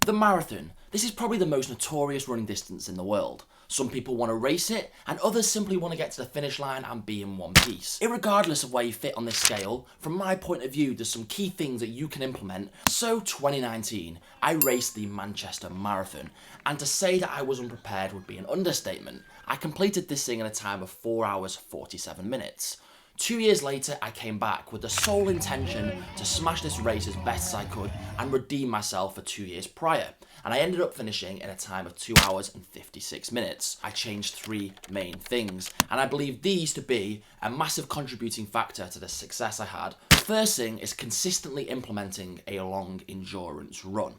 The marathon. This is probably the most notorious running distance in the world. Some people want to race it, and others simply want to get to the finish line and be in one piece. Irregardless of where you fit on this scale, from my point of view, there's some key things that you can implement. So 2019, I raced the Manchester Marathon, and to say that I was unprepared would be an understatement. I completed this thing in a time of 4 hours 47 minutes. 2 years later, I came back with the sole intention to smash this race as best as I could and redeem myself for 2 years prior. And I ended up finishing in a time of 2 hours and 56 minutes. I changed 3 main things, and I believe these to be a massive contributing factor to the success I had. The first thing is consistently implementing a long endurance run.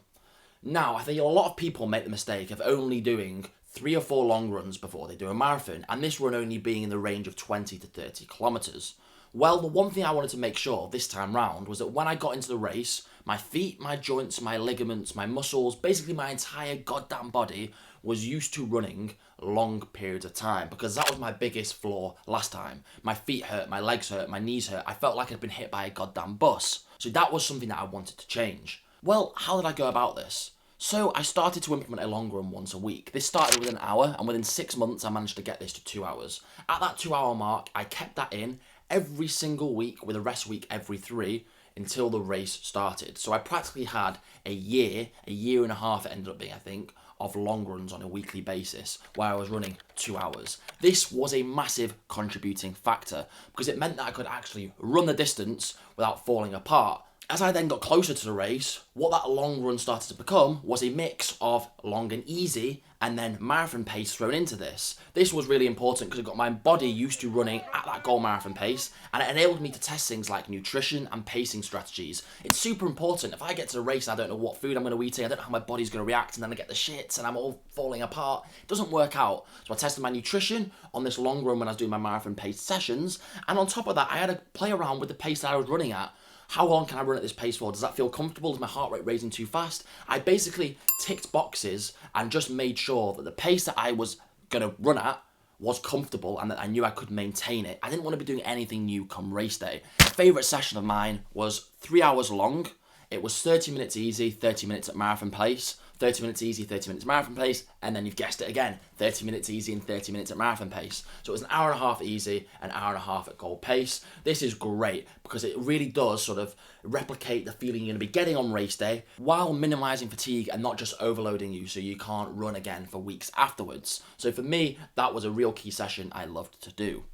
Now, I think a lot of people make the mistake of only doing 3 or 4 long runs before they do a marathon, and this run only being in the range of 20 to 30 kilometers. Well, the one thing I wanted to make sure this time round was that when I got into the race, my feet, my joints, my ligaments, my muscles, basically my entire goddamn body was used to running long periods of time, because that was my biggest flaw last time. My feet hurt, my legs hurt, my knees hurt. I felt like I'd been hit by a goddamn bus. So that was something that I wanted to change. Well, how did I go about this? So I started to implement a long run once a week. This started with an hour, and within 6 months I managed to get this to 2 hours. At that 2 hour mark, I kept that in every single week, with a rest week every 3, until the race started. So I practically had a year and a half it ended up being, I think, of long runs on a weekly basis where I was running 2 hours. This was a massive contributing factor because it meant that I could actually run the distance without falling apart. As I then got closer to the race, what that long run started to become was a mix of long and easy and then marathon pace thrown into this. This was really important because it got my body used to running at that goal marathon pace, and it enabled me to test things like nutrition and pacing strategies. It's super important. If I get to the race and I don't know what food I'm going to eat, I don't know how my body's going to react, and then I get the shits and I'm all falling apart, it doesn't work out. So I tested my nutrition on this long run when I was doing my marathon pace sessions, and on top of that I had to play around with the pace that I was running at. How long can I run at this pace for? Does that feel comfortable? Is my heart rate raising too fast? I basically ticked boxes and just made sure that the pace that I was going to run at was comfortable and that I knew I could maintain it. I didn't want to be doing anything new come race day. A favourite session of mine was 3 hours long. It was 30 minutes easy, 30 minutes at marathon pace, 30 minutes easy, 30 minutes marathon pace, and then you've guessed it again, 30 minutes easy and 30 minutes at marathon pace. So it was an hour and a half easy, an hour and a half at goal pace. This is great because it really does sort of replicate the feeling you're going to be getting on race day while minimising fatigue and not just overloading you so you can't run again for weeks afterwards. So for me, that was a real key session I loved to do.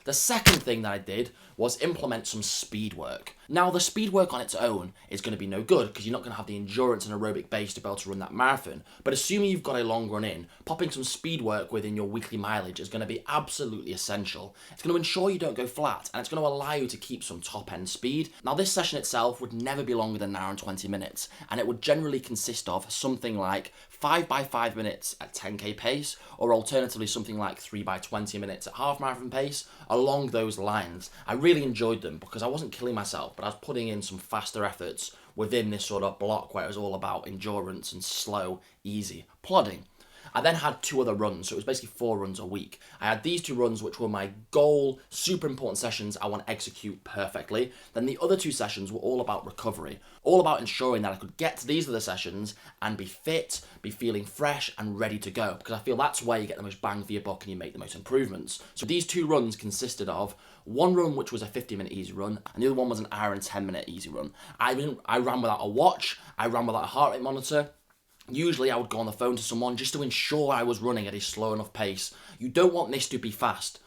The second thing that I did was implement some speed work. Now, the speed work on its own is going to be no good because you're not going to have the endurance and aerobic base to be able to run that marathon. But assuming you've got a long run in, popping some speed work within your weekly mileage is going to be absolutely essential. It's going to ensure you don't go flat, and it's going to allow you to keep some top end speed. Now, this session itself would never be longer than an hour and 20 minutes, and it would generally consist of something like 5 by 5 minutes at 10k pace, or alternatively something like 3 by 20 minutes at half marathon pace, along those lines. I really enjoyed them because I wasn't killing myself, but I was putting in some faster efforts within this sort of block where it was all about endurance and slow, easy plodding. I then had 2 other runs, so it was basically 4 runs a week. I had these 2 runs, which were my goal, super important sessions I want to execute perfectly. Then the other 2 sessions were all about recovery, all about ensuring that I could get to these other sessions and be fit, be feeling fresh and ready to go, because I feel that's where you get the most bang for your buck and you make the most improvements. So these 2 runs consisted of one run which was a 50-minute easy run, and the other one was an hour and 10-minute easy run. I ran without a watch, I ran without a heart rate monitor. Usually I would go on the phone to someone just to ensure I was running at a slow enough pace. You don't want this to be fast.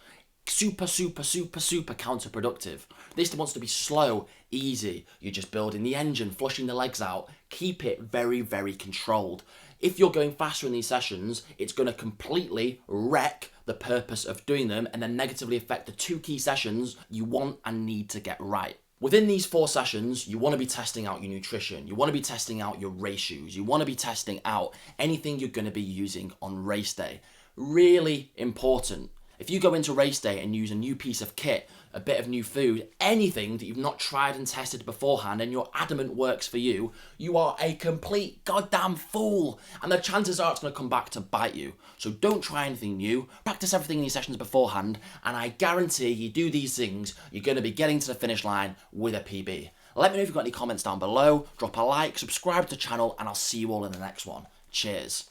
Super counterproductive. This wants to be slow, easy. You're just building the engine, flushing the legs out. Keep it very controlled. If you're going faster in these sessions, it's going to completely wreck the purpose of doing them and then negatively affect the 2 key sessions you want and need to get right. Within these 4 sessions, you want to be testing out your nutrition, you want to be testing out your race shoes, you want to be testing out anything you're going to be using on race day. Really important. If you go into race day and use a new piece of kit, a bit of new food, anything that you've not tried and tested beforehand and you're adamant works for you, you are a complete goddamn fool. And the chances are it's going to come back to bite you. So don't try anything new. Practice everything in these sessions beforehand, and I guarantee you do these things, you're going to be getting to the finish line with a PB. Let me know if you've got any comments down below, drop a like, subscribe to the channel, and I'll see you all in the next one. Cheers.